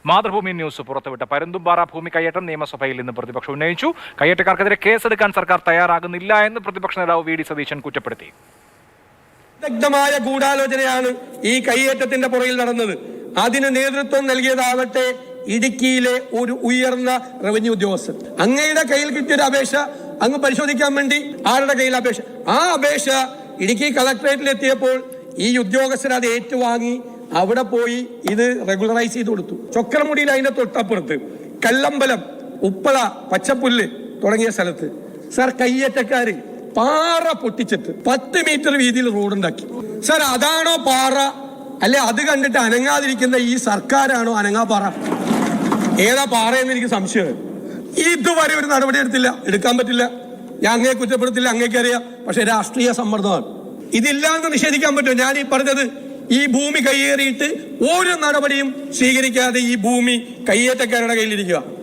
Mathrubhumi news പുറത്തുവിട്ട പരുന്തുംപാറ ഭൂമി കയ്യേറ്റം നിയമസഭയിൽ നിന്ന് പ്രതിപക്ഷം ഉന്നയിച്ചു. കയ്യേറ്റക്കാർക്കെതിരെ കേസെടുക്കാൻ സർക്കാർ തയ്യാറാകുന്നില്ല എന്ന് പ്രതിപക്ഷ നേതാവ് വി.ഡി. സതീശൻ കുറ്റപ്പെടുത്തി. വ്യക്തമായ ഗൂഢാലോചനയാണ് ഈ കയ്യേറ്റത്തിന്റെ പുറകിൽ നടന്നത്. അതിന് നേതൃത്വം നൽകിയതാവട്ടെ ഇടുക്കിയിലെ ഒരു ഉയർന്ന റവന്യൂ ഉദ്യോഗസ്ഥൻ. അങ്ങയുടെ കയ്യിൽ കിട്ടിയൊരു അപേക്ഷ അങ്ങ് പരിശോധിക്കാൻ വേണ്ടി ആരുടെ കയ്യിൽ അപേക്ഷ? ആ അപേക്ഷ ഇടുക്കി കളക്ടറേറ്റിൽ എത്തിയപ്പോൾ ഈ ഉദ്യോഗസ്ഥർ അത് ഏറ്റുവാങ്ങി അവിടെ പോയി ഇത് റെഗുലറൈസ് ചെയ്ത് കൊടുത്തു. ചൊക്രമുടിയിൽ അതിന്റെ തൊട്ടപ്പുറത്ത് കല്ലമ്പലം, ഉപ്പള, പച്ചപ്പുല്ല് തുടങ്ങിയ സ്ഥലത്ത് സാർ കയ്യേറ്റക്കാര് പാറ പൊട്ടിച്ചിട്ട് 10 മീറ്റർ വീതിയിൽ റോഡുണ്ടാക്കി. സാർ അതാണോ പാറ? അല്ലെ അത് കണ്ടിട്ട് അനങ്ങാതിരിക്കുന്ന ഈ സർക്കാരാണോ അനങ്ങാ പാറ? ഏതാ പാറയെന്ന് എനിക്ക് സംശയം. ഇതുവരെ ഒരു നടപടി എടുക്കാൻ പറ്റില്ല. ഞാൻ അങ്ങേ കുറ്റപ്പെടുത്തില്ല, അങ്ങേക്കറിയാം. പക്ഷെ രാഷ്ട്രീയ സമ്മർദ്ദമാണ്. ഇതില്ലാന്ന് നിഷേധിക്കാൻ പറ്റുമോ? ഞാൻ ഈ പറഞ്ഞത് ഈ ഭൂമി കയ്യേറിയിട്ട് ഒരു നടപടിയും സ്വീകരിക്കാതെ ഈ ഭൂമി കയ്യേറ്റക്കാരുടെ കയ്യിലിരിക്കുക.